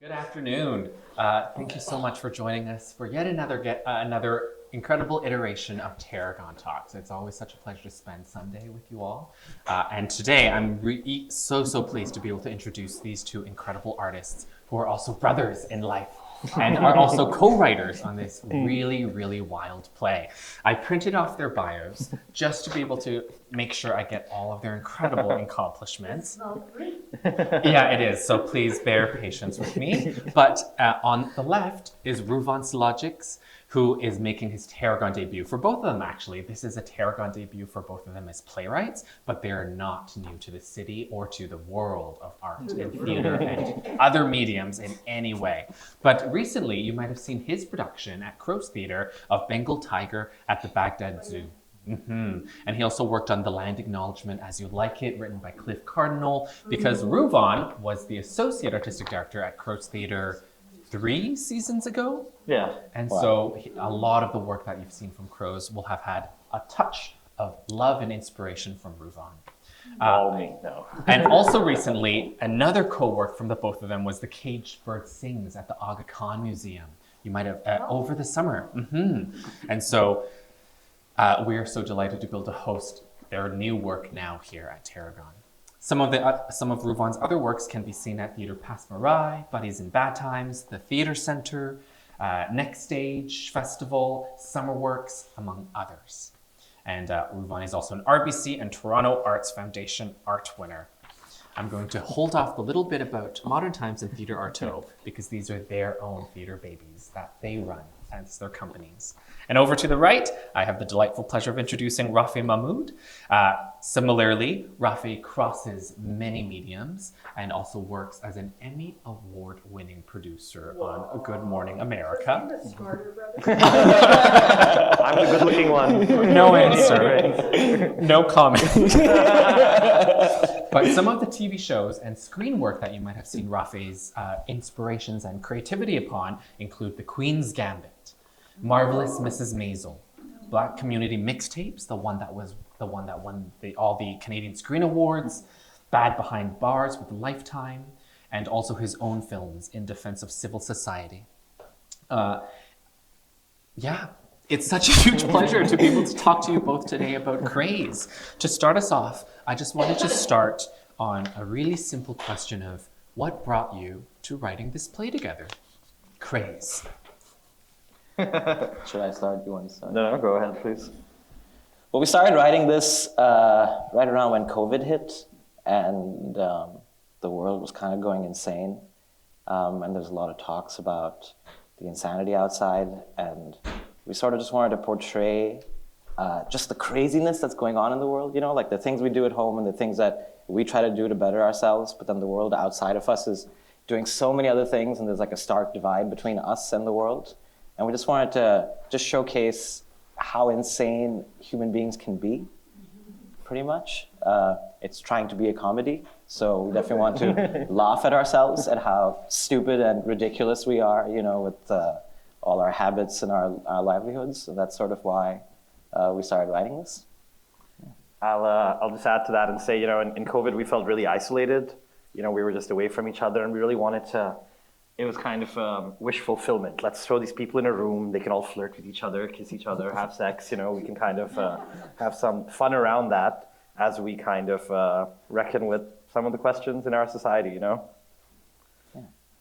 Good afternoon. Thank you so much for joining us for yet another incredible iteration of Tarragon Talks. It's always such a pleasure to spend Sunday with you all. And today I'm so pleased to be able to introduce these two incredible artists who are also brothers in life and are also co-writers on this really wild play. I printed off their bios just to be able to make sure I get all of their incredible accomplishments. Yeah, it is. So please bear patience with me. But on the left is Rouvan Silogix, who is making his Tarragon debut. For both of them, actually, this is a Tarragon debut for both of them as playwrights, but they're not new to the city or to the world of art and theater and other mediums in any way. But recently, you might have seen his production at Craze Theatre of Bengal Tiger at the Baghdad Zoo. And he also worked on The Land Acknowledgement As You Like It, written by Cliff Cardinal, because Rouvan was the associate artistic director at Craze Theatre 3 seasons ago. Yeah. And so a lot of the work that you've seen from Craze will have had a touch of love and inspiration from Rouvan. No. And also recently, another co-work from the both of them was The Caged Bird Sings at the Aga Khan Museum. You might have, over the summer. And so we are so delighted to be able to host their new work now here at Tarragon. Some of Rouvan's other works can be seen at Theatre Pasmarai, Buddies in Bad Times, the Theatre Centre, Next Stage Festival, Summer Works, among others. And Rouvan is also an RBC and Toronto Arts Foundation art winner. I'm going to hold off a little bit about Modern Times and Theatre Arto because these are their own theatre babies that they run as their companies. And over to the right, I have the delightful pleasure of introducing Rafeh Mahmud. Similarly, Rafeh crosses many mediums and also works as an Emmy Award-winning producer on Good Morning America. I'm the good-looking one. No answer. No comment. But some of the TV shows and screen work that you might have seen Rafeh's inspirations and creativity upon include The Queen's Gambit, Marvelous Mrs. Maisel, Black Community Mixtapes, the one that won all the Canadian Screen Awards, Bad Behind Bars with Lifetime, and also his own films in defense of civil society. It's such a huge pleasure to be able to talk to you both today about Craze. To start us off, I just wanted to start on a really simple question of what brought you to writing this play together? Craze. Should I start? You want to start? No, go ahead, please. Well, we started writing this right around when COVID hit, and the world was kind of going insane. And there's a lot of talks about the insanity outside, and we sort of just wanted to portray just the craziness that's going on in the world, like the things we do at home and the things that we try to do to better ourselves, but then the world outside of us is doing so many other things, and there's like a stark divide between us and the world. And we just wanted to just showcase how insane human beings can be, pretty much. It's trying to be a comedy, so we definitely want to laugh at ourselves at how stupid and ridiculous we are, with all our habits and our livelihoods. So that's sort of why we started writing this. I'll just add to that and say, in COVID we felt really isolated. We were just away from each other, and we really wanted to. It was kind of wish fulfillment. Let's throw these people in a room. They can all flirt with each other, kiss each other, have sex. We can kind of have some fun around that as we kind of reckon with some of the questions in our society.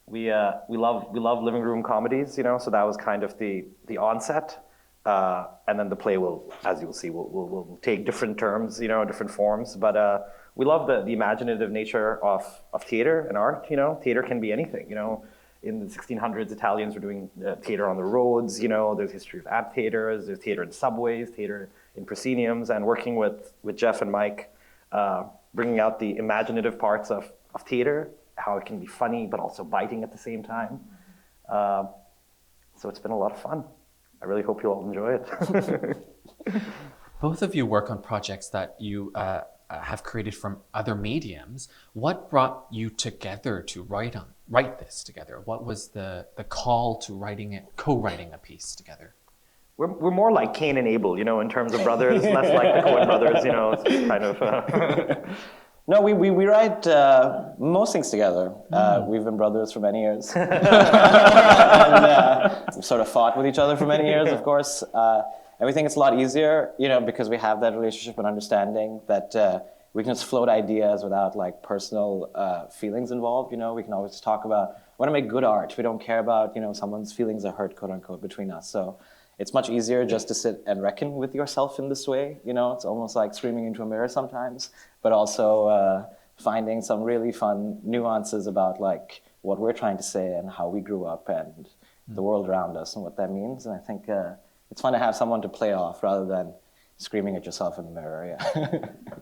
We love living room comedies. So that was kind of the onset. And then the play will, as you'll see, will take different terms, different forms. But we love the imaginative nature of theater and art. Theater can be anything. In the 1600s, Italians were doing theater on the roads. There's history of amphitheaters. There's theater in subways, theater in prosceniums, and working with Jeff and Mike, bringing out the imaginative parts of theater, how it can be funny but also biting at the same time. So it's been a lot of fun. I really hope you all enjoy it. Both of you work on projects that you have created from other mediums. What brought you together to write this together? What was the call to co-writing a piece together? We're more like Cain and Abel, in terms of brothers, less like the Coen brothers, It's kind of. No, we write most things together. We've been brothers for many years. And we've sort of fought with each other for many years, of course. And we think it's a lot easier, because we have that relationship and understanding that we can just float ideas without like personal feelings involved. We can always talk about, we want to make good art. We don't care about, someone's feelings are hurt, quote unquote, between us. So it's much easier just to sit and reckon with yourself in this way. It's almost like screaming into a mirror sometimes, but also finding some really fun nuances about like what we're trying to say and how we grew up and the world around us and what that means. And I think it's fun to have someone to play off rather than screaming at yourself in the mirror.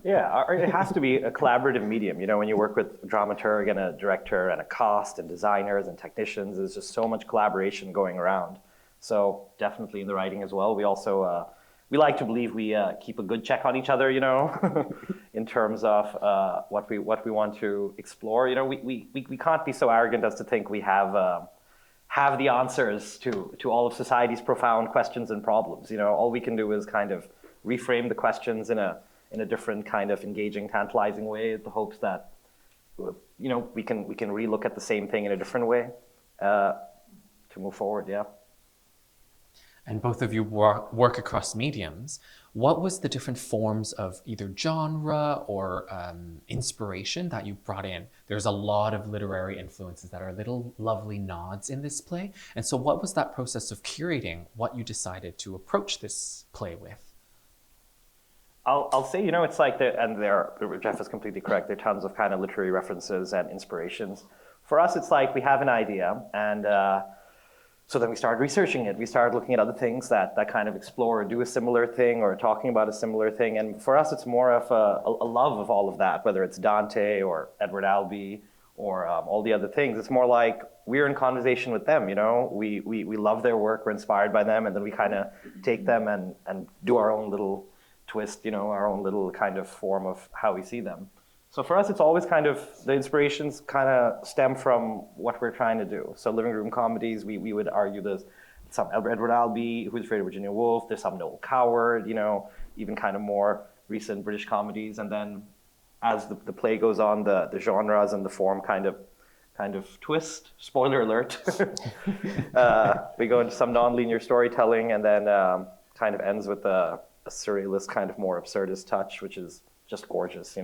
Yeah, it has to be a collaborative medium. When you work with a dramaturg and a director and a cast and designers and technicians, there's just so much collaboration going around. So definitely in the writing as well. We also, we like to believe we keep a good check on each other, in terms of what we want to explore. We can't be so arrogant as to think we have the answers to all of society's profound questions and problems. All we can do is kind of reframe the questions in a different kind of engaging, tantalizing way, with the hopes that we can relook at the same thing in a different way to move forward. Yeah. And both of you work across mediums. What was the different forms of either genre or inspiration that you brought in? There's a lot of literary influences that are little lovely nods in this play. And so what was that process of curating what you decided to approach this play with? I'll say, it's like, Jeff is completely correct, there are tons of kind of literary references and inspirations. For us, it's like we have an idea, and so then we started researching it. We started looking at other things that kind of explore or do a similar thing or talking about a similar thing. And for us, it's more of a love of all of that, whether it's Dante or Edward Albee or all the other things. It's more like we're in conversation with them, We love their work, we're inspired by them, and then we kind of take them and do our own little twist, our own little kind of form of how we see them. So for us, it's always kind of, the inspirations kind of stem from what we're trying to do. So living room comedies, we would argue there's some Edward Albee, Who's Afraid of Virginia Woolf, there's some Noel Coward, even kind of more recent British comedies. And then as the play goes on, the genres and the form kind of twist, spoiler alert. We go into some non-linear storytelling and then kind of ends with a surrealist, kind of more absurdist touch, which is just gorgeous,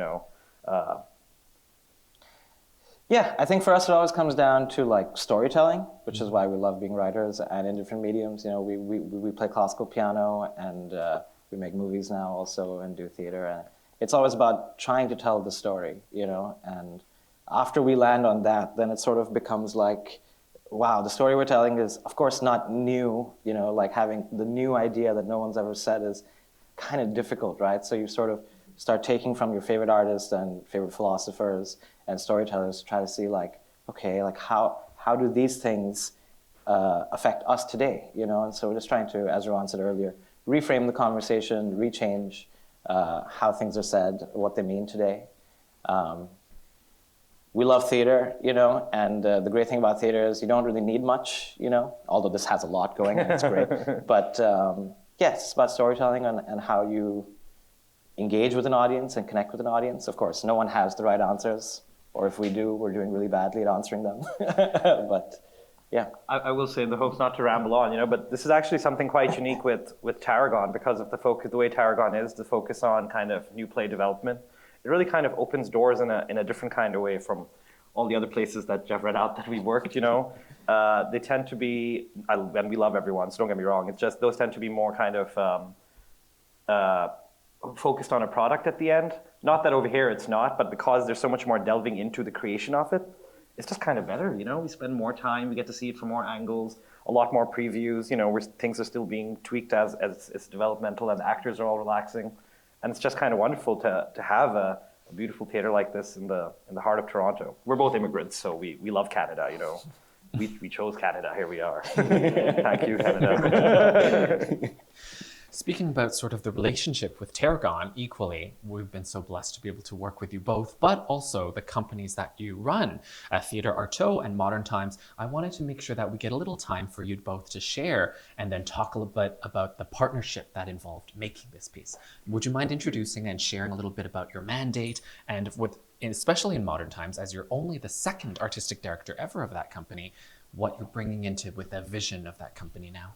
Yeah, I think for us it always comes down to like storytelling, which is why we love being writers and in different mediums. We play classical piano and we make movies now also and do theater, and it's always about trying to tell the story, and after we land on that, then it sort of becomes like, wow, the story we're telling is of course not new, like having the new idea that no one's ever said is kind of difficult, right? So you sort of start taking from your favorite artists and favorite philosophers and storytellers to try to see like, okay, like how do these things affect us today, And so we're just trying to, as Rouvan said earlier, reframe the conversation, rechange how things are said, what they mean today. We love theater, and the great thing about theater is you don't really need much, although this has a lot going and it's great. But yeah, it's about storytelling and how you engage with an audience and connect with an audience. Of course, no one has the right answers, or if we do, we're doing really badly at answering them. But yeah. I will say, in the hopes not to ramble on, but this is actually something quite unique with Tarragon because of the way Tarragon is, the focus on kind of new play development. It really kind of opens doors in a different kind of way from all the other places that Jeff read out that we've worked, They tend to be, and we love everyone, so don't get me wrong, it's just those tend to be more kind of focused on a product at the end. Not that over here it's not, but because there's so much more delving into the creation of it, it's just kind of better, We spend more time, we get to see it from more angles, a lot more previews, where things are still being tweaked as it's developmental and the actors are all relaxing. And it's just kind of wonderful to have a beautiful theater like this in the heart of Toronto. We're both immigrants, so we love Canada, We chose Canada, here we are. Thank you, Canada. Speaking about sort of the relationship with Tarragon, equally, we've been so blessed to be able to work with you both, but also the companies that you run, Theatre Artaud and Modern Times. I wanted to make sure that we get a little time for you both to share and then talk a little bit about the partnership that involved making this piece. Would you mind introducing and sharing a little bit about your mandate and with especially in modern times, as you're only the second artistic director ever of that company, what you're bringing into with the vision of that company now.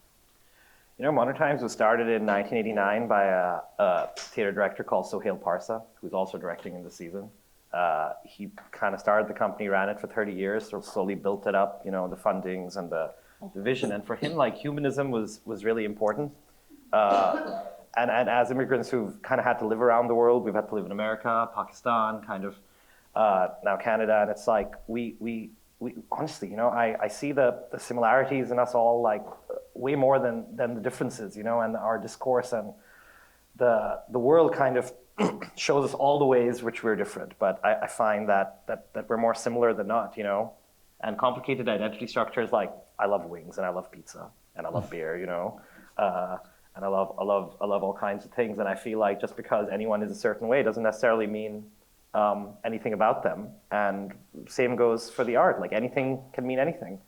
Modern Times was started in 1989 by a theater director called Sohail Parsa, who's also directing in the season. He kind of started the company, ran it for 30 years, sort of slowly built it up, the fundings and the vision. And for him, like, humanism was really important. And as immigrants who've kind of had to live around the world, we've had to live in America, Pakistan, kind of now Canada, and it's like we honestly, I see the similarities in us all, like, way more than the differences, and our discourse and the world kind of shows us all the ways which we're different. But I find that we're more similar than not, and complicated identity structures, like, I love wings and I love pizza and I love beer, and I love all kinds of things. And I feel like just because anyone is a certain way doesn't necessarily mean anything about them. And same goes for the art. Like, anything can mean anything.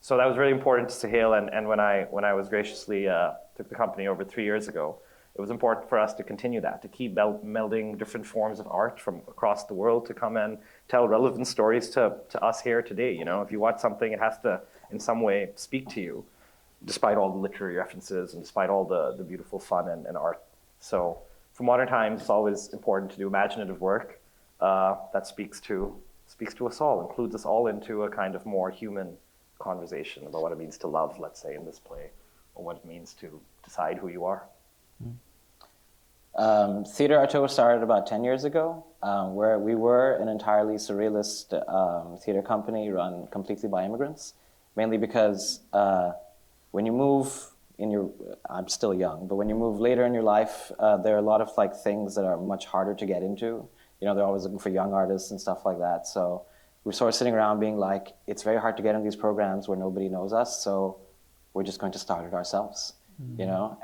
So that was really important to Sahil. And when I was graciously took the company over 3 years ago, it was important for us to continue that, to keep melding different forms of art from across the world to come and tell relevant stories to us here today. If you watch something, it has to in some way speak to you, despite all the literary references and despite all the beautiful fun and art. So for Modern Times, it's always important to do imaginative work that speaks to us all, includes us all into a kind of more human conversation about what it means to love, let's say, in this play, or what it means to decide who you are. Theater Arto started about 10 years ago, where we were an entirely surrealist theater company run completely by immigrants, mainly because when you move I'm still young, but when you move later in your life, there are a lot of like things that are much harder to get into. They're always looking for young artists and stuff like that. So we're sort of sitting around being like, it's very hard to get in these programs where nobody knows us, so we're just going to start it ourselves,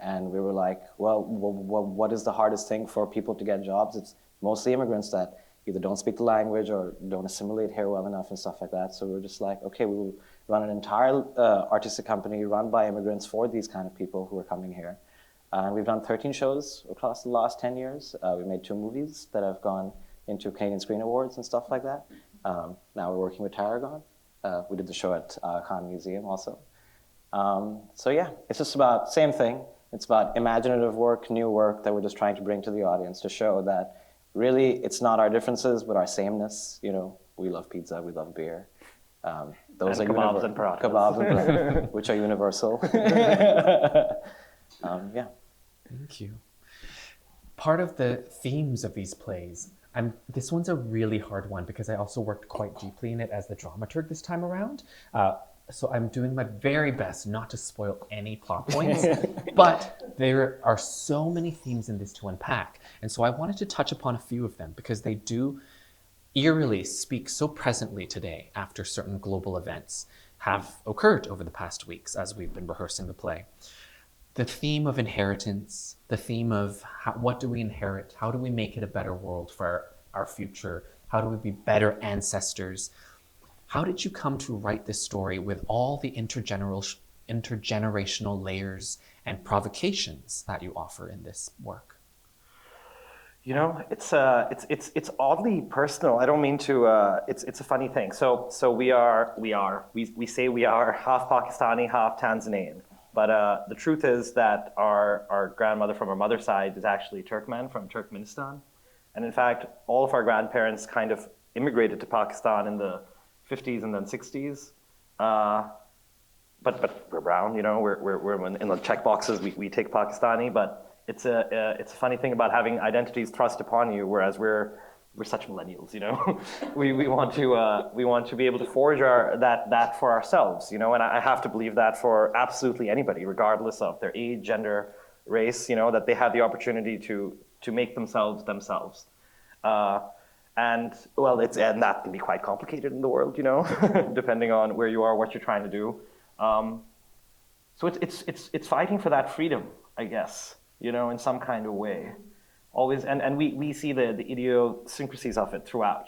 And we were like, well, what is the hardest thing for people to get jobs? It's mostly immigrants that either don't speak the language or don't assimilate here well enough and stuff like that. So we were just like, okay, we will run an entire artistic company run by immigrants for these kind of people who are coming here. And we've done 13 shows across the last 10 years. We made 2 movies that have gone into Canadian Screen Awards and stuff like that. Now we're working with Tarragon. We did the show at Khan Museum also. So yeah, it's just about same thing. It's about imaginative work, new work that we're just trying to bring to the audience to show that really it's not our differences, but our sameness. We love pizza, we love beer. Those and are kebabs and parathas. Kebabs and parathas, which are universal. Yeah. Thank you. Part of the themes of these plays, this one's a really hard one because I also worked quite deeply in it as the dramaturg this time around. So I'm doing my very best not to spoil any plot points, but there are so many themes in this to unpack. And so I wanted to touch upon a few of them because they do eerily speak so presently today after certain global events have occurred over the past weeks as we've been rehearsing the play. The theme of inheritance, the theme of what do we inherit? How do we make it a better world for our future? How do we be better ancestors? How did you come to write this story with all the intergenerational layers and provocations that you offer in this work? It's oddly personal. I don't mean to. It's a funny thing. So we say we are half Pakistani, half Tanzanian. But the truth is that our grandmother from our mother's side is actually Turkmen from Turkmenistan. And in fact, all of our grandparents kind of immigrated to Pakistan in the 50s and then 60s. But we're brown, we're in the check boxes, we take Pakistani, but it's a funny thing about having identities thrust upon you, whereas we're such millennials, we want to be able to forge that for ourselves, and I have to believe that for absolutely anybody, regardless of their age, gender, race, that they have the opportunity to make themselves. And that can be quite complicated in the world, depending on where you are, what you're trying to do. So it's fighting for that freedom, I guess, in some kind of way. Always, and we see the idiosyncrasies of it throughout,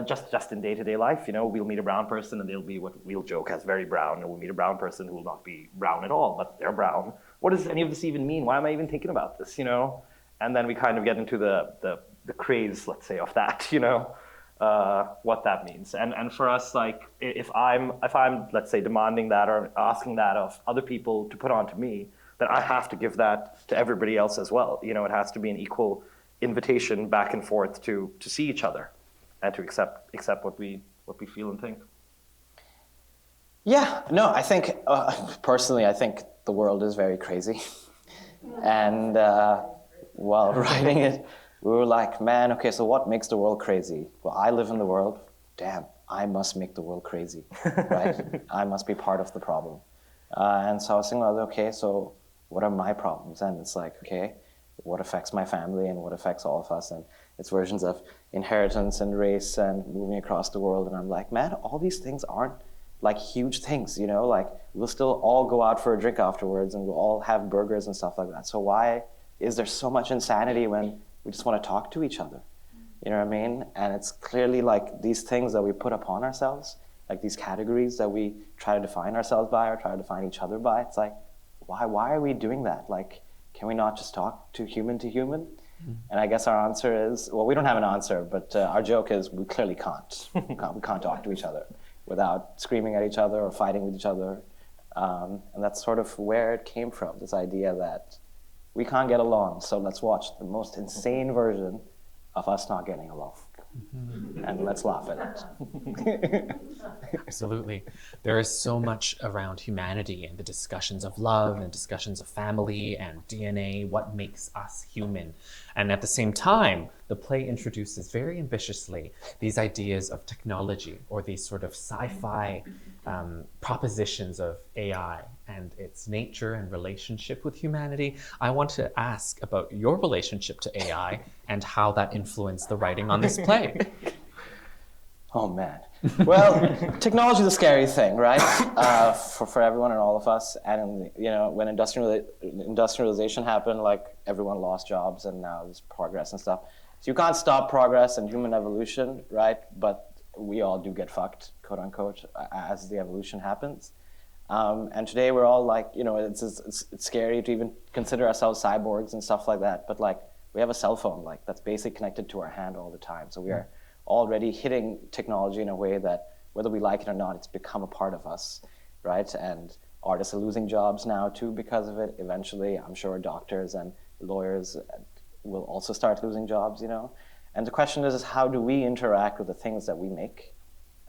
just in day-to-day life, we'll meet a brown person and they'll be what we'll joke as very brown, and we'll meet a brown person who will not be brown at all, but they're brown. What does any of this even mean? Why am I even thinking about this, And then we kind of get into the the craze, let's say, of that, what that means. And for us, like, if I'm, let's say, demanding that or asking that of other people to put onto me, then I have to give that to everybody else as well. It has to be an equal invitation back and forth to see each other and to accept what we feel and think. Yeah, no, I think, personally, I think the world is very crazy. And while writing it, we were like, man, okay, so what makes the world crazy? Well, I live in the world. Damn, I must make the world crazy, right? I must be part of the problem. And so I was thinking, well, okay, so what are my problems? And it's like, okay, what affects my family and what affects all of us? And it's versions of inheritance and race and moving across the world. And I'm like, man, all these things aren't like huge things, like we'll still all go out for a drink afterwards and we'll all have burgers and stuff like that. So why is there so much insanity when we just want to talk to each other? You know what I mean? And it's clearly like these things that we put upon ourselves, like these categories that we try to define ourselves by or try to define each other by. It's like, why are we doing that? Like, can we not just talk to human? Mm-hmm. And I guess our answer is, well, we don't have an answer, but our joke is we clearly can't. We can't talk to each other without screaming at each other or fighting with each other. And that's sort of where it came from, this idea that we can't get along, so let's watch the most insane version of us not getting along. Mm-hmm. And let's laugh at it. Absolutely. There is so much around humanity and the discussions of love and discussions of family and DNA, what makes us human. And at the same time, the play introduces very ambitiously these ideas of technology or these sort of sci-fi propositions of AI and its nature and relationship with humanity. I want to ask about your relationship to AI and how that influenced the writing on this play. Oh man. Well, technology is a scary thing, right? For everyone and all of us. And when industrialization happened, like everyone lost jobs, and now there's progress and stuff. So you can't stop progress and human evolution, right? But we all do get fucked, quote unquote, as the evolution happens. And today we're all like, it's scary to even consider ourselves cyborgs and stuff like that. But like, we have a cell phone, like that's basically connected to our hand all the time. So we are already hitting technology in a way that, whether we like it or not, it's become a part of us, right? And artists are losing jobs now too because of it. Eventually, I'm sure doctors and lawyers will also start losing jobs, And the question is how do we interact with the things that we make?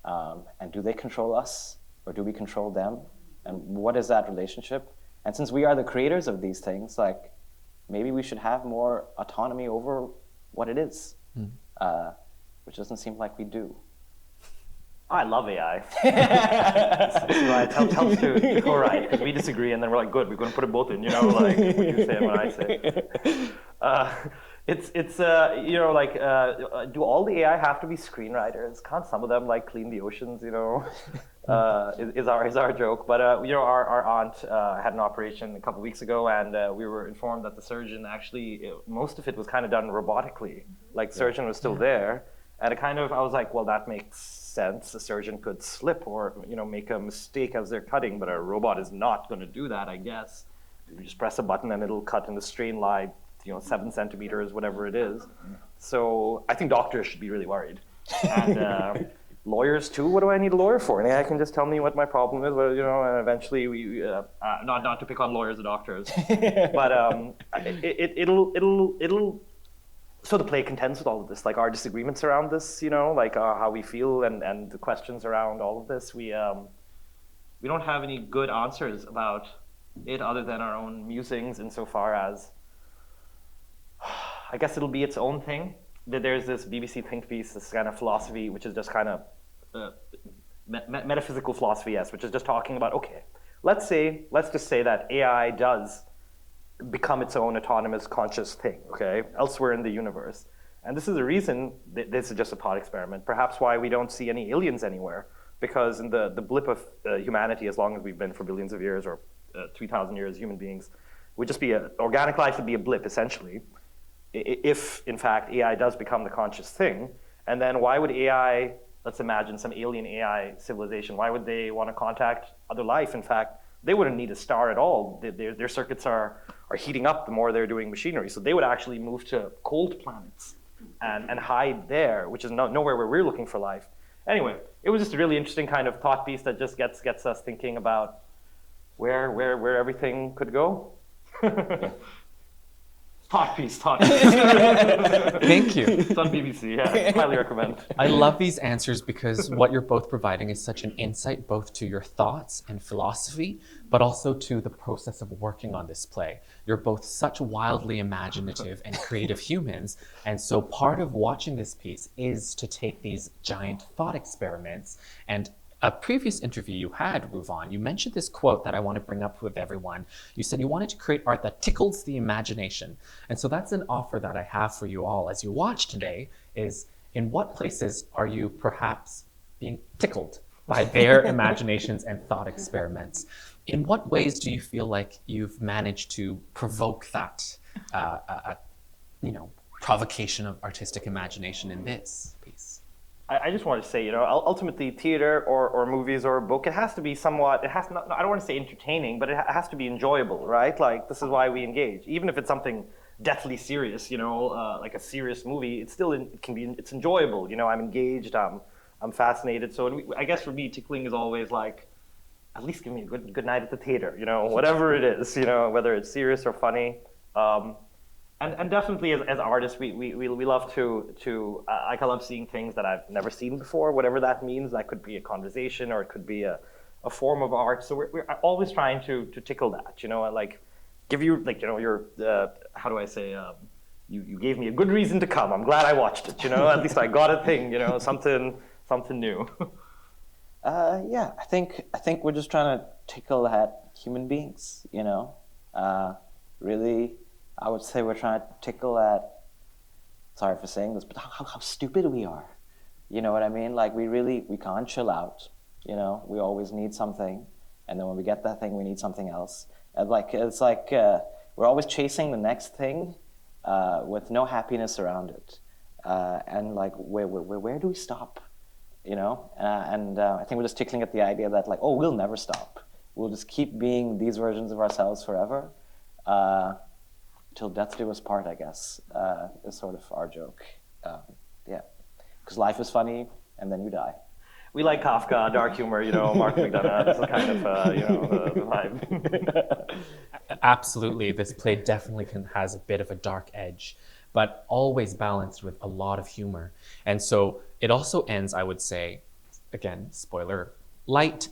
And do they control us or do we control them? And what is that relationship? And since we are the creators of these things, like maybe we should have more autonomy over what it is. Which doesn't seem like we do. I love AI. It helps to co-write, because we disagree, and then we're like, good, we're going to put it both in, like what you say and what I say. Do all the AI have to be screenwriters? Can't some of them like clean the oceans, is our joke. But our aunt had an operation a couple weeks ago, and we were informed that the surgeon actually, most of it was kind of done robotically. Like the surgeon was still there. And I was like, well, that makes sense. A surgeon could slip or, make a mistake as they're cutting, but a robot is not going to do that, I guess. You just press a button and it'll cut in the strain line, 7 centimeters, whatever it is. So I think doctors should be really worried. And lawyers too, what do I need a lawyer for? And AI can just tell me what my problem is, and eventually we, not to pick on lawyers or doctors, but it'll so the play contends with all of this, like our disagreements around this, like how we feel and the questions around all of this. We don't have any good answers about it other than our own musings insofar as, I guess it'll be its own thing. There's this BBC think piece, this kind of philosophy, which is just kind of metaphysical philosophy, yes, which is just talking about, okay, let's just say that AI does become its own autonomous conscious thing, okay, elsewhere in the universe. And this is the reason, this is just a thought experiment, perhaps why we don't see any aliens anywhere, because in the blip of humanity, as long as we've been for billions of years or 3,000 years, human beings, would just be organic life would be a blip, essentially, if, in fact, AI does become the conscious thing. And then why would AI, let's imagine some alien AI civilization, why would they want to contact other life? In fact, they wouldn't need a star at all. Their circuits are heating up the more they're doing machinery. So they would actually move to cold planets and hide there, which is nowhere where we're looking for life. Anyway, it was just a really interesting kind of thought piece that just gets us thinking about where everything could go. Thought piece. Thank you. It's on BBC, yeah. Highly recommend. I love these answers because what you're both providing is such an insight both to your thoughts and philosophy, but also to the process of working on this play. You're both such wildly imaginative and creative humans, and so part of watching this piece is to take these giant thought experiments. And a previous interview you had, Rouvan, you mentioned this quote that I want to bring up with everyone. You said you wanted to create art that tickles the imagination. And so that's an offer that I have for you all as you watch today is, in what places are you perhaps being tickled by their imaginations and thought experiments? In what ways do you feel like you've managed to provoke that, provocation of artistic imagination in this piece? I just want to say, ultimately theater or movies or a book, it has to be somewhat, I don't want to say entertaining, but it has to be enjoyable, right? Like, this is why we engage. Even if it's something deathly serious, like a serious movie, it's enjoyable. I'm engaged, I'm fascinated. So I guess for me, tickling is always like, at least give me a good night at the theater, whatever it is, whether it's serious or funny. And definitely as artists, we love to I love seeing things that I've never seen before, whatever that means. That could be a conversation or it could be a form of art. So we're always trying to tickle that, like give you your how do I say you gave me a good reason to come. I'm glad I watched it. At least I got a thing. Something new. Yeah, I think we're just trying to tickle at human beings. Really. I would say we're trying to tickle at, sorry for saying this, but how stupid we are. You know what I mean? Like, we can't chill out. We always need something. And then when we get that thing, we need something else. And it's like we're always chasing the next thing with no happiness around it. And like, where do we stop? And I think we're just tickling at the idea that like, oh, we'll never stop. We'll just keep being these versions of ourselves forever. Till death do us part, I guess, is sort of our joke. Yeah, because life is funny, and then you die. We like Kafka, dark humor, Mark McDonough. This is kind of, the vibe. Absolutely, this play definitely has a bit of a dark edge, but always balanced with a lot of humor. And so it also ends, I would say, again, spoiler light,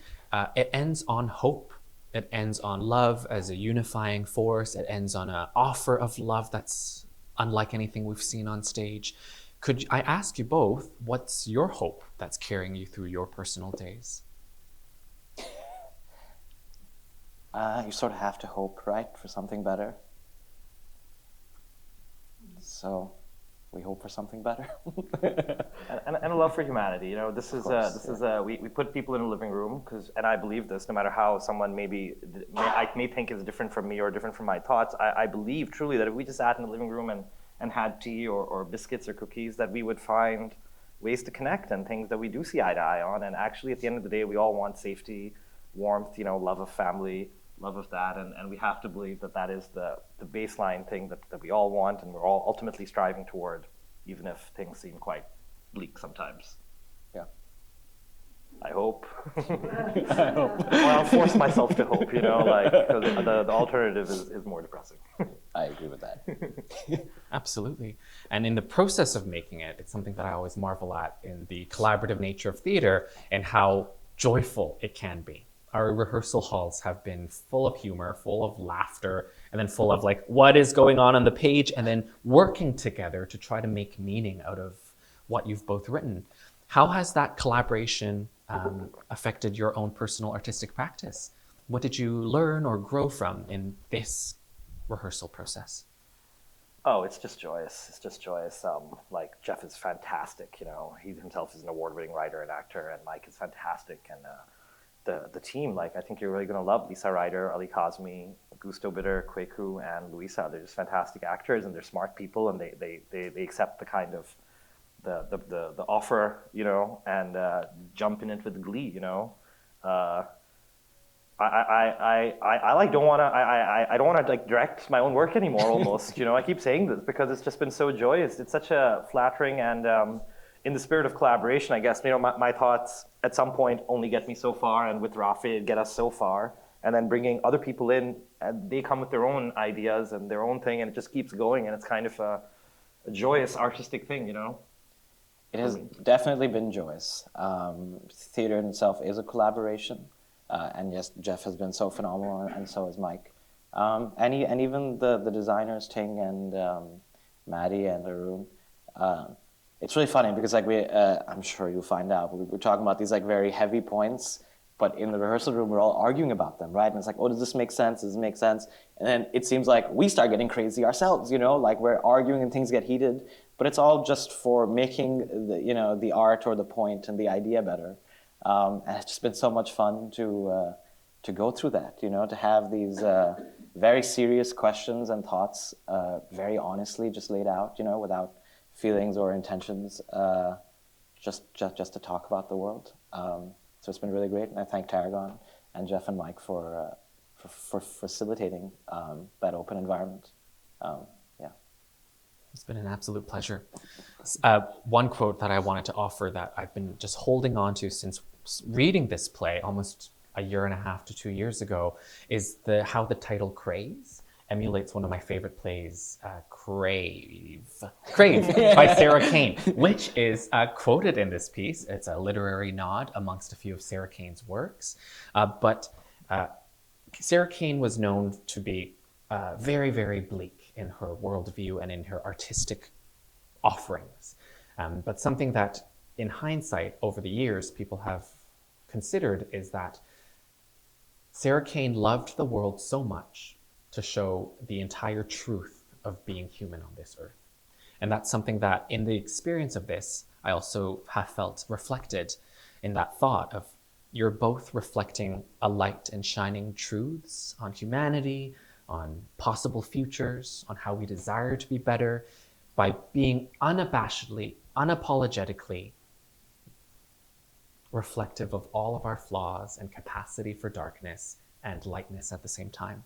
it ends on hope. It ends on love as a unifying force. It ends on an offer of love that's unlike anything we've seen on stage. Could I ask you both, what's your hope that's carrying you through your personal days? You sort of have to hope, right, for something better. So we hope for something better. and a love for humanity. We put people in a living room and I believe this, no matter how someone may think is different from me or different from my thoughts, I believe truly that if we just sat in the living room and had tea or biscuits or cookies, that we would find ways to connect and things that we do see eye to eye on. And actually at the end of the day, we all want safety, warmth, love of family, love of that, and we have to believe that is the baseline thing that we all want and we're all ultimately striving toward, even if things seem quite bleak sometimes. Yeah. I hope. Or I'll force myself to hope, because the alternative is more depressing. I agree with that. Absolutely. And in the process of making it, it's something that I always marvel at in the collaborative nature of theater and how joyful it can be. Our rehearsal halls have been full of humor, full of laughter, and then full of like what is going on the page, and then working together to try to make meaning out of what you've both written. How has that collaboration affected your own personal artistic practice? What did you learn or grow from in this rehearsal process? Oh, it's just joyous. It's just joyous. Like Jeff is fantastic. He himself is an award-winning writer and actor, and Mike is fantastic. And the team, like I think you're really going to love Lisa Ryder, Ali Kazmi, Gusto Bitter, Kweku, and Luisa. They're just fantastic actors, and they're smart people, and they accept the kind of the offer, and jump in it with glee, I like don't want to I don't want to like direct my own work anymore almost. I keep saying this because it's just been so joyous. It's such a flattering and in the spirit of collaboration, I guess. My thoughts at some point only get me so far, and with Rafeh get us so far. And then bringing other people in, and they come with their own ideas and their own thing, and it just keeps going. And it's kind of a joyous artistic thing, It has definitely been joyous. Theater in itself is a collaboration, and yes, Jeff has been so phenomenal, and so has Mike. And even the designers, Ting and Maddie and Arun. It's really funny because I'm sure you'll find out, we're talking about these like very heavy points, but in the rehearsal room, we're all arguing about them, right? And it's like, oh, does this make sense? Does this make sense? And then it seems like we start getting crazy ourselves, like we're arguing and things get heated, but it's all just for making the art or the point and the idea better. And it's just been so much fun to go through that, to have these very serious questions and thoughts very honestly just laid out, without feelings or intentions, just to talk about the world. So it's been really great, and I thank Tarragon and Jeff and Mike for facilitating that open environment. Yeah. It's been an absolute pleasure. One quote that I wanted to offer that I've been just holding on to since reading this play almost a year and a half to 2 years ago is how the title Craze emulates one of my favorite plays, Crave by Sarah Kane, which is quoted in this piece. It's a literary nod amongst a few of Sarah Kane's works. But Sarah Kane was known to be very, very bleak in her worldview and in her artistic offerings. But something that, in hindsight, over the years, people have considered is that Sarah Kane loved the world so much to show the entire truth of being human on this earth. And that's something that, in the experience of this, I also have felt reflected in that thought of you're both reflecting a light and shining truths on humanity, on possible futures, on how we desire to be better, by being unabashedly, unapologetically reflective of all of our flaws and capacity for darkness and lightness at the same time.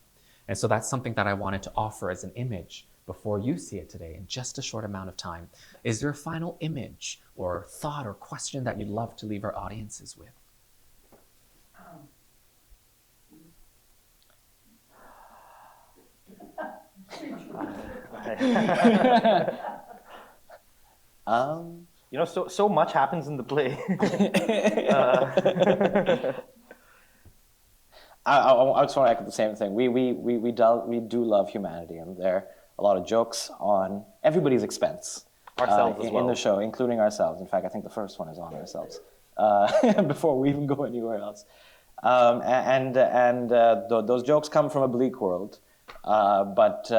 And so that's something that I wanted to offer as an image before you see it today in just a short amount of time. Is there a final image or thought or question that you'd love to leave our audiences with? So much happens in the play. I just want to echo the same thing. We do love humanity, and there are a lot of jokes on everybody's expense. Ourselves as well. In the show, including ourselves. In fact, I think the first one is on ourselves before we even go anywhere else. Those jokes come from a bleak world, but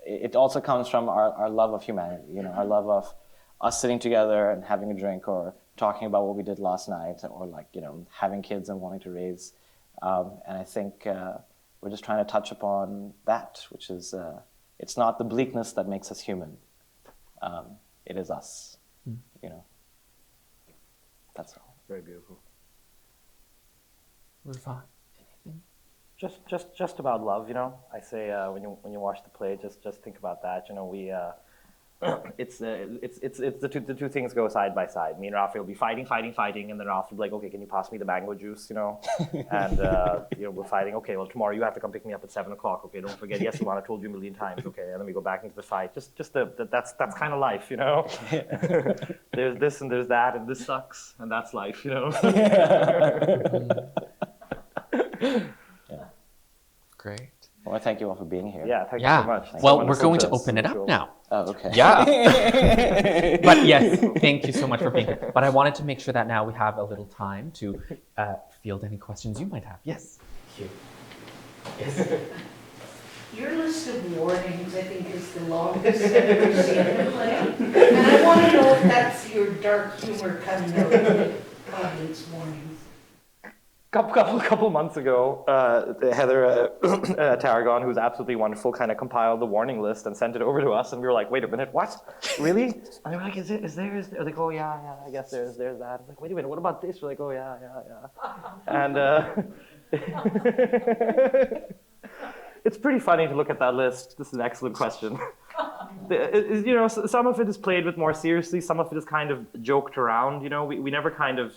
it also comes from our love of humanity. Our love of us sitting together and having a drink, or talking about what we did last night, or having kids and wanting to raise. And I think we're just trying to touch upon that, which is it's not the bleakness that makes us human. It is us. That's all. Very beautiful. Rouvan, anything? Just about love, I say when you watch the play, just think about that. It's the two things go side by side. Me and Rafeh will be fighting, and then Rafeh will be like, okay, can you pass me the mango juice, And we're fighting. Okay, well tomorrow you have to come pick me up at 7:00. Okay, don't forget. Yes, Ivan, I told you a million times. Okay, and then we go back into the fight. That's kind of life, There's this and there's that, and this sucks, and that's life, Yeah. Great. Well, I thank you all for being here. Yeah, thank you so much. Well, we're going to open it up now. Oh, okay. Yeah. But yes, thank you so much for being here. But I wanted to make sure that now we have a little time to field any questions you might have. Yes. Thank you. Yes. Your list of warnings, I think, is the longest I've ever seen in a play. And I want to know if that's your dark humor coming out of the audience warnings. Couple months ago, Heather Tarragon, who's absolutely wonderful, kind of compiled the warning list and sent it over to us, and we were like, "Wait a minute, what? Really?" And they were like, "Is there?" They're like, "Oh yeah, I guess there's that." I'm like, "Wait a minute, what about this?" We're like, "Oh yeah." And It's pretty funny to look at that list. This is an excellent question. You know, some of it is played with more seriously. Some of it is kind of joked around. You know, we never kind of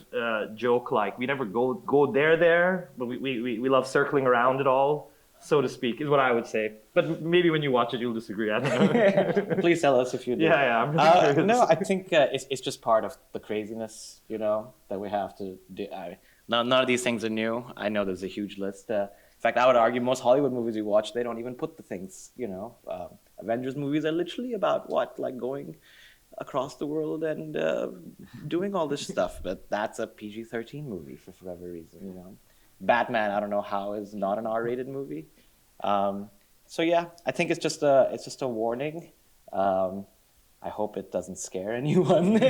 joke like we never go there. But we love circling around it all, so to speak, is what I would say. But maybe when you watch it, you'll disagree. I don't know. Please tell us if you do. Yeah, I'm really curious. No, I think it's just part of the craziness, you know, that we have to do. None of these things are new. I know there's a huge list. In fact, I would argue most Hollywood movies we watch, they don't even put the things, you know. Avengers movies are literally about what? Like going across the world and doing all this stuff. But that's a PG-13 movie for whatever reason, you know. Batman, I don't know how, is not an R-rated movie. So yeah, I think it's just a warning. I hope it doesn't scare anyone. I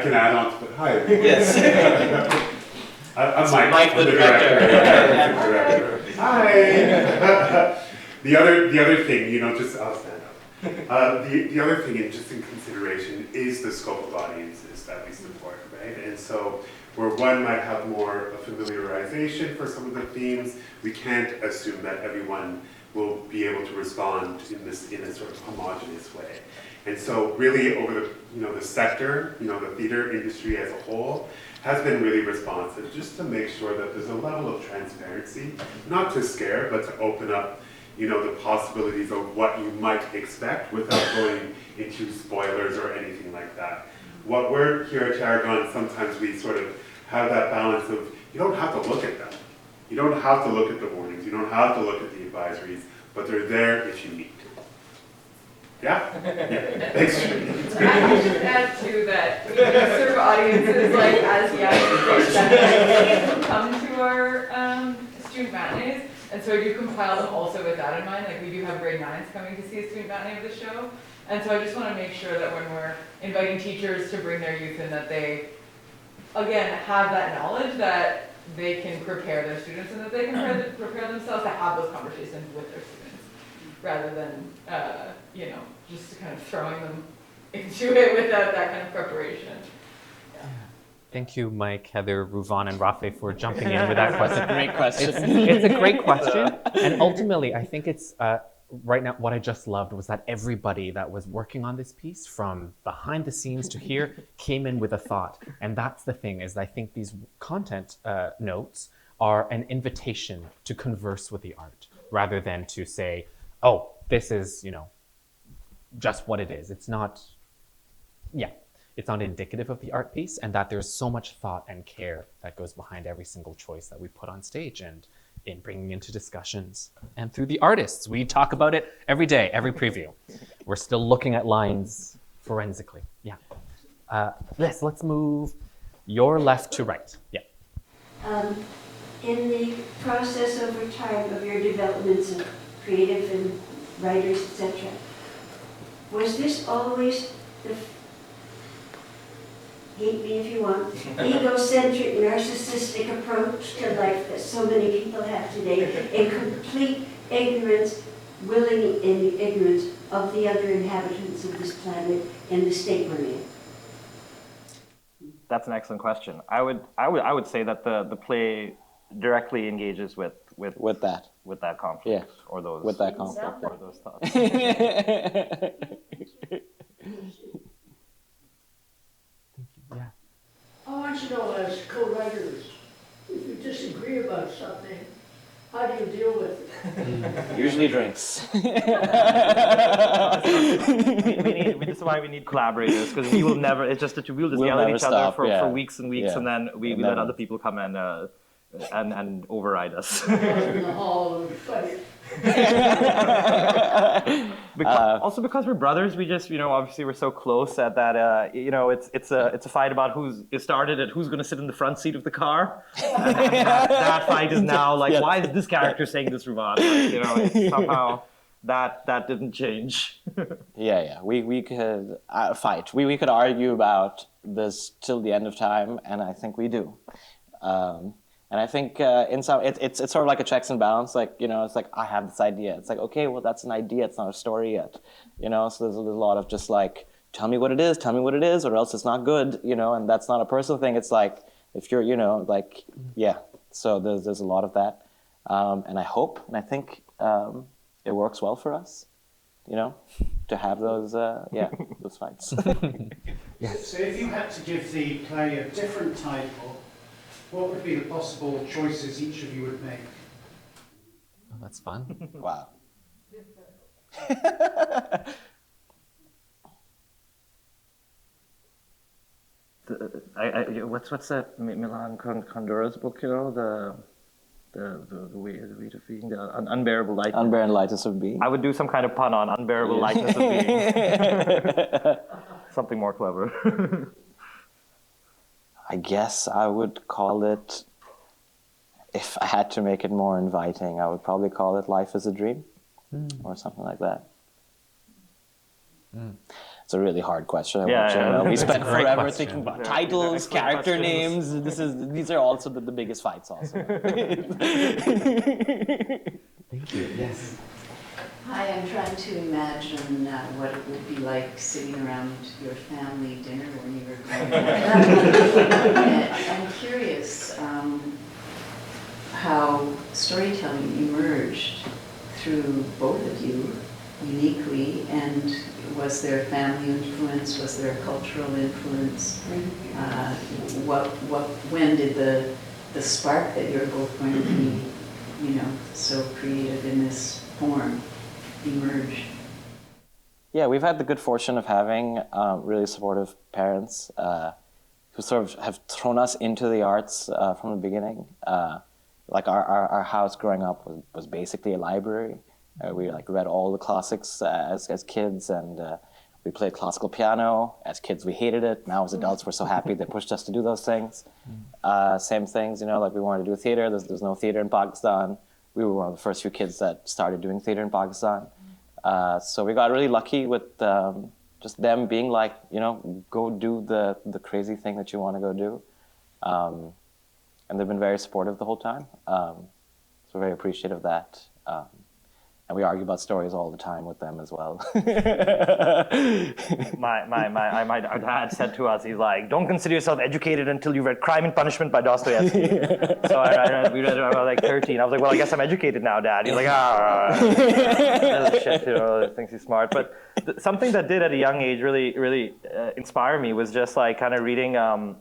can add on to the hi. Yes. I'm Mike, the director. Hi. The other thing, you know, just I'll stand up. The other thing, just in consideration, is the scope of audiences that we support, right? And so, where one might have more a familiarization for some of the themes, we can't assume that everyone will be able to respond in a sort of homogeneous way. And so really over the sector, the theater industry as a whole has been really responsive just to make sure that there's a level of transparency, not to scare, but to open up, the possibilities of what you might expect without going into spoilers or anything like that. What we're here at Tarragon, sometimes we sort of have that balance of, you don't have to look at them. You don't have to look at the warnings. You don't have to look at the advisories, but they're there if you need to. Yeah? Thanks. I would just add to that, we serve audiences like as young that come to our student matinees, and so I do compile them also with that in mind. Like we do have grade 9s coming to see a student matinee of the show, and so I just want to make sure that when we're inviting teachers to bring their youth in, that they, again, have that knowledge that they can prepare their students and that they can prepare themselves to have those conversations with their students, rather than, just kind of throwing them into it without that kind of preparation. Yeah. Thank you, Mike, Heather, Rouvan, and Rafeh for jumping in with that question. Great question. It's a great question, and ultimately, I think it's right now. What I just loved was that everybody that was working on this piece, from behind the scenes to here, came in with a thought, and that's the thing. Is I think these content notes are an invitation to converse with the art, rather than to say, "Oh, this is just what it is." It's not. It's not indicative of the art piece, and that there's so much thought and care that goes behind every single choice that we put on stage and in bringing into discussions. And through the artists, we talk about it every day, every preview. We're still looking at lines forensically. Yeah. Let's move your left to right. Yeah. In the process over time of your developments of creative and writers, etc., was this always the, hate me if you want, egocentric, narcissistic approach to life that so many people have today, in complete ignorance, willing in ignorance of the other inhabitants of this planet and the state we're in? That's an excellent question. I would say that the play directly engages with that conflict, yeah, or those with that conflict, or those thoughts. Yeah. I want you to know, as co-writers, if you disagree about something, how do you deal with it? Usually drinks. This is why we need collaborators, because we will never. It's just that we'll just yell at each other for weeks and weeks, and then we let other people come and override us. In the hall and fight. Also because we're brothers, we just obviously we're so close at that it's a fight about it started at who's going to sit in the front seat of the car. And that fight is now like, why is this character saying this, Rouvan? It's somehow that didn't change. Yeah. We could fight. We could argue about this till the end of time, and I think we do. And I think in some, it's sort of like a checks and balance. Like, you know, it's like, I have this idea. It's like, okay, well, that's an idea. It's not a story yet. You know, so there's a lot of just like, tell me what it is, or else it's not good, you know, and that's not a personal thing. It's like, if you're, you know, like, yeah. So there's a lot of that. And I hope, and I think it works well for us, you know, to have those, those fights. Yes. So if you had to give the play a different title, what would be the possible choices each of you would make? Oh, that's fun. Wow. What's that Milan Kundera's book? You know, the way of being, the unbearable lightness. Unbearable lightness of being. I would do some kind of pun on unbearable lightness of being. Something more clever. I guess I would call it, if I had to make it more inviting, I would probably call it Life is a Dream, or something like that. It's a really hard question. We spent forever thinking about titles, character names. These are also the biggest fights also. Thank you. Yes. Hi, I'm trying to imagine what it would be like sitting around your family dinner when you were growing up. I'm curious how storytelling emerged through both of you uniquely, and was there family influence? Was there a cultural influence? When did the spark that you're both going to be, you know, so creative in this form emerge? Yeah, we've had the good fortune of having really supportive parents who sort of have thrown us into the arts from the beginning. Like our house growing up was basically a library. We like read all the classics as kids, and we played classical piano. As kids, we hated it. Now as adults, we're so happy they pushed us to do those things. Same things, you know, like we wanted to do theater. There's no theater in Pakistan. We were one of the first few kids that started doing theater in Pakistan. So we got really lucky with just them being like, you know, go do the crazy thing that you want to go do. And they've been very supportive the whole time. So we're very appreciative of that. And we argue about stories all the time with them as well. my dad said to us, he's like, don't consider yourself educated until you read Crime and Punishment by Dostoevsky. So we read it when I was like 13. I was like, well, I guess I'm educated now, Dad. He's like, shit, you know, thinks he's smart. But something that did at a young age really inspire me was just like kind of reading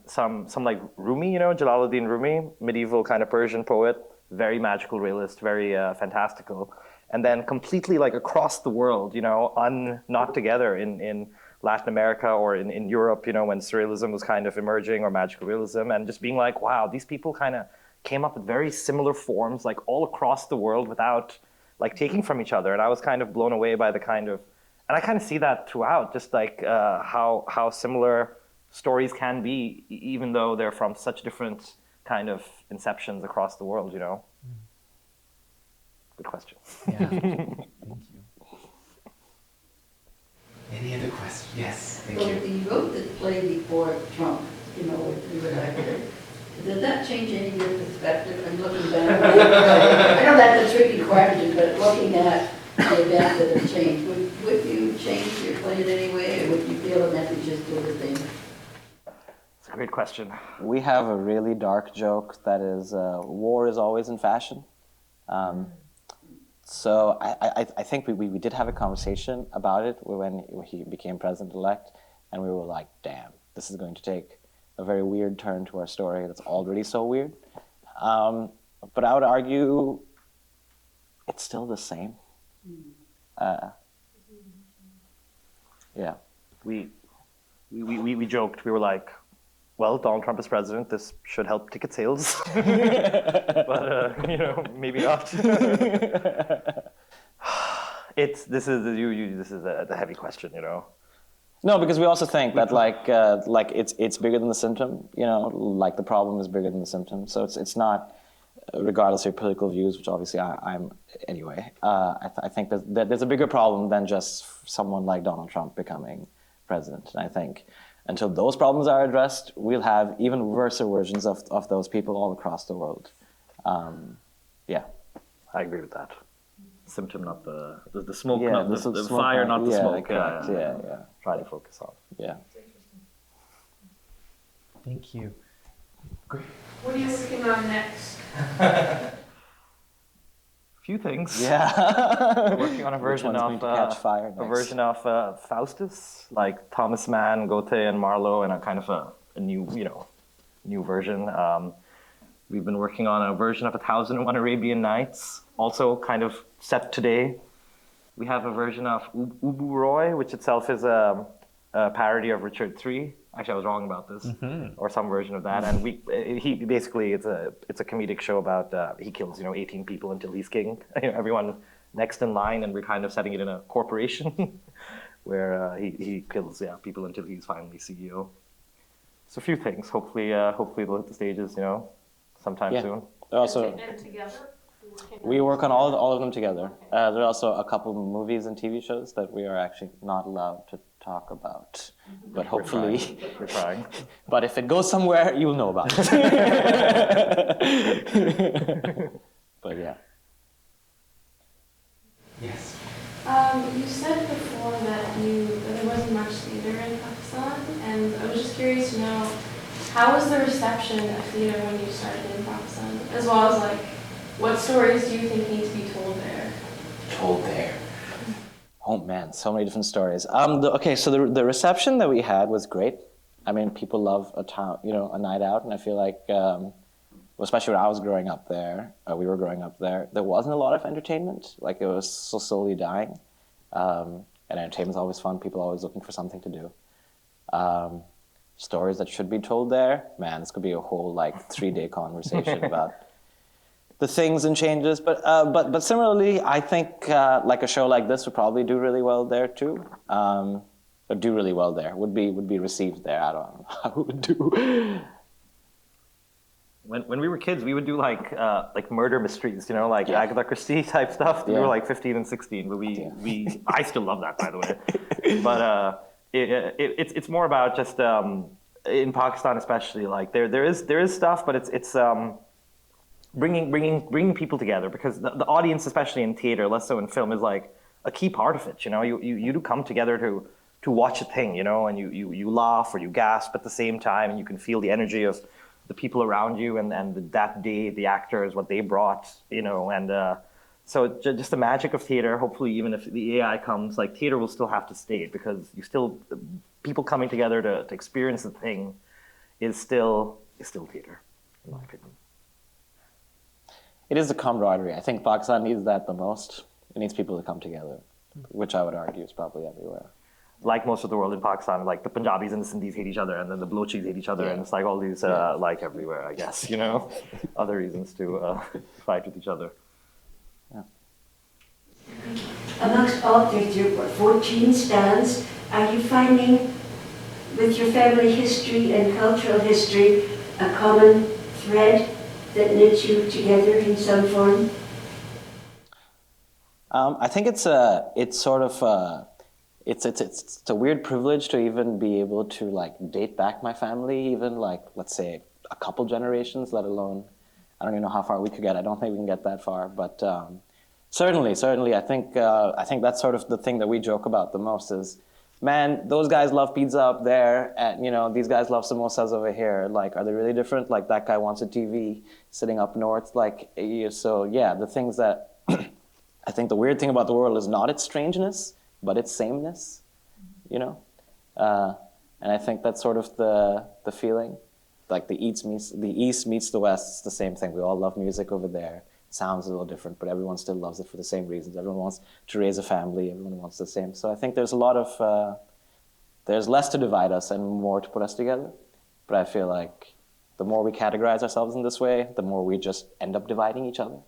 some like Rumi, you know, Jalaluddin Rumi, medieval kind of Persian poet, very magical realist, very fantastical. And then completely like across the world, you know, not together in Latin America or in Europe, you know, when surrealism was kind of emerging, or magical realism, and just being like, wow, these people kind of came up with very similar forms, like all across the world without like taking from each other. And I was kind of blown away by the kind of, and I kind of see that throughout, just like how similar stories can be, even though they're from such different kind of inceptions across the world, you know. Good question. Yeah. Thank you. Any other questions? Yes. Thank Well, you. you wrote the play before Trump, you know, when you were actor. Did that change any of your perspective? I'm looking back. I know that's a tricky question, but looking at the events that have changed, would you change your play in any way, or would you feel the message is still the same? It's a great question. We have a really dark joke that is, war is always in fashion. So I think we did have a conversation about it when he became president-elect, and we were like, damn, this is going to take a very weird turn to our story that's already so weird. But I would argue it's still the same. Yeah. We joked, we were like, well, Donald Trump is president, this should help ticket sales. But, you know, maybe not. This is the heavy question, you know. No, because we also think that like it's bigger than the symptom, you know, like the problem is bigger than the symptom. So it's not, regardless of your political views, which obviously I'm anyway. I think that there's a bigger problem than just someone like Donald Trump becoming president. And I think until those problems are addressed, we'll have even worse versions of those people all across the world. Yeah. I agree with that. Symptom, not the smoke, Yeah, not the smoke, fire, not the yeah, smoke. correct. Yeah. Try to focus on. Yeah. Thank you. Great. What are you working on next? Few things. Yeah. Working on a Which version one's of going to catch fire a next? version of Faustus, like Thomas Mann, Goethe, and Marlowe, and a kind of a new, new version. We've been working on a version of 1001 Arabian Nights, also kind of set today. We have a version of Ubu Roy, which itself is a parody of Richard III. Actually, I was wrong about this, or some version of that. And he basically it's a comedic show about he kills 18 people until he's king. Everyone next in line, and we're kind of setting it in a corporation where he kills people until he's finally CEO. So a few things. Hopefully they'll hit the stages sometime soon. Also, And together? we work on all of them together. There are also a couple movies and TV shows that we are actually not allowed to talk about, but hopefully, We're trying. but if it goes somewhere, you will know about it. But yeah. Yes. You said before that there wasn't much theater in Pakistan, and I was just curious to know, how was the reception of theater when you started in Pakistan, as well as what stories do you think need to be told there? Told there. Oh man, so many different stories. So the reception that we had was great. I mean, people love a night out, and I feel like, especially when I was growing up there, we were growing up there, there wasn't a lot of entertainment. Like, it was so slowly dying. And entertainment's always fun. People are always looking for something to do. Stories that should be told there, man, this could be a whole 3-day conversation about the things and changes. But similarly, I think a show like this would probably do really well there too. Or do really well there, would be received there. I don't know how it would do. When we were kids, we would do murder mysteries, Agatha Christie type stuff. We were 15 and 16, but I still love that, by the way. But it's more about just in Pakistan especially, there is stuff, but it's bringing people together, because the audience, especially in theater, less so in film, is a key part of it. You do come together to watch a thing, and you laugh or you gasp at the same time, and you can feel the energy of the people around you, and that day the actors, what they brought, and so just the magic of theater. Hopefully, even if the AI comes, theater will still have to stay, because people coming together to experience the thing is still theater, in my opinion. It is the camaraderie. I think Pakistan needs that the most. It needs people to come together, which I would argue is probably everywhere. Like most of the world in Pakistan, the Punjabis and the Sindhis hate each other, and then the Balochis hate each other, and it's all these, everywhere, I guess, other reasons to fight with each other. Yeah. Amongst all, there are 14 stands. Are you finding, with your family history and cultural history, a common thread that knits you together in some form? I think it's a weird privilege to even be able to date back my family, even let's say a couple generations, let alone, I don't even know how far we could get. I don't think we can get that far, but certainly, I think that's sort of the thing that we joke about the most is, man, those guys love pizza up there, and these guys love samosas over here. Are they really different? That guy wants a TV sitting up north. So yeah, the things that I think the weird thing about the world is not its strangeness, but its sameness. And I think that's sort of the feeling. The East meets the West. It's the same thing. We all love music over there. It sounds a little different, but everyone still loves it for the same reasons. Everyone wants to raise a family. Everyone wants the same. So I think there's a lot of, there's less to divide us and more to put us together. But I feel like the more we categorize ourselves in this way, the more we just end up dividing each other.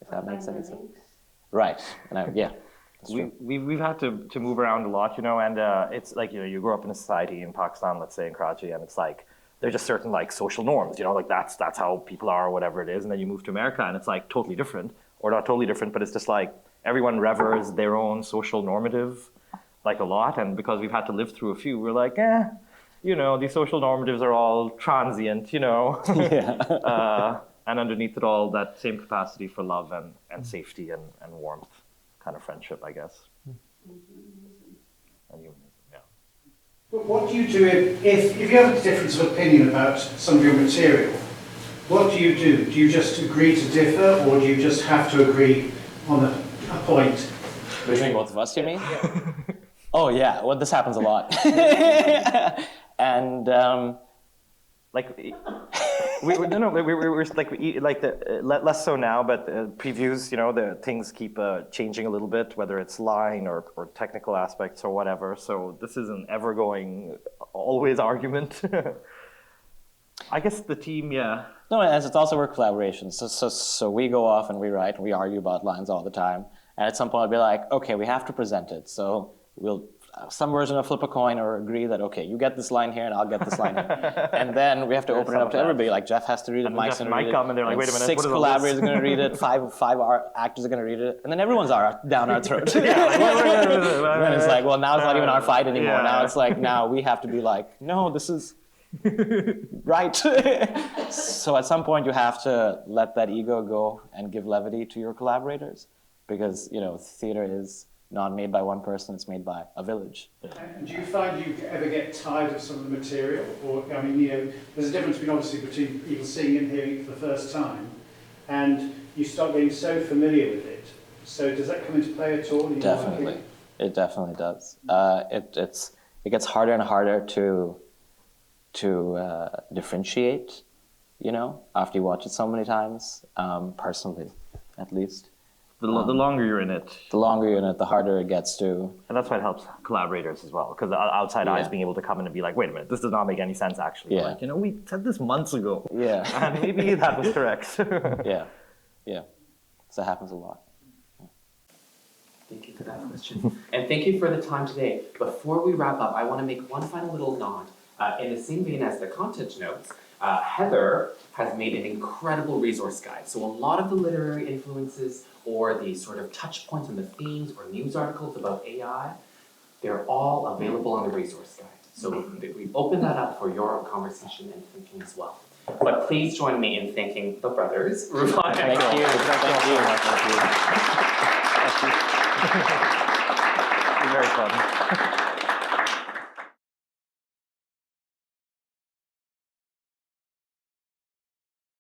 If that makes any sense. Right. And yeah. We've had to move around a lot, and it's you grow up in a society in Pakistan, let's say in Karachi, and it's there's just certain social norms, that's how people are or whatever it is, and then you move to America and it's totally different, or not totally different, but it's just everyone reveres their own social normative a lot, and because we've had to live through a few, we're these social normatives are all transient, Yeah. And underneath it all, that same capacity for love and safety and warmth, kind of friendship, I guess. And humanism, yeah. But what do you do if you have a difference of opinion about some of your material? What do? Do you just agree to differ, or do you just have to agree on a point? Between both of us, you mean? Oh yeah, well this happens a lot. And like we're like less so now, but previews, the things keep changing a little bit, whether it's line or technical aspects or whatever. So this is an ever-going, always argument. I guess the team, yeah. no, as it's also work collaboration. So we go off and we write and we argue about lines all the time. And at some point I'll be like, okay, we have to present it. So we'll some version of flip a coin or agree that, okay, you get this line here and I'll get this line here. And then we have to open it up to everybody. Like Jeff has to read it, Mike's going to read it. Come and they're like, wait a minute, 6 collaborators are going to read it, five actors are going to read it. And then everyone's down our throat. And it's like, well, now it's not even our fight anymore. Yeah. Now it's like, now we have to be like, no, this is right. So at some point you have to let that ego go and give levity to your collaborators, because theater is not made by one person, it's made by a village. And do you find you ever get tired of some of the material? Or, I mean, there's a difference between people seeing it and hearing it for the first time, and you start getting so familiar with it. So does that come into play at all? Definitely. It definitely does. It gets harder and harder to differentiate, after you watch it so many times, personally, at least. The longer you're in it. The longer you're in it, the harder it gets to. And that's why it helps collaborators as well, because outside eyes being able to come in and be like, wait a minute, this does not make any sense actually. Yeah. Like, we said this months ago. Yeah. And maybe that was correct. Yeah. So it happens a lot. Thank you for that question. And thank you for the time today. Before we wrap up, I want to make one final little nod. In the same vein as the content notes, Heather has made an incredible resource guide. So a lot of the literary influences or the sort of touch points and the themes or news articles about AI, they're all available on the resource guide. So we've opened that up for your conversation and thinking as well. But please join me in thanking the brothers, Rouvan. Thank you. Very fun.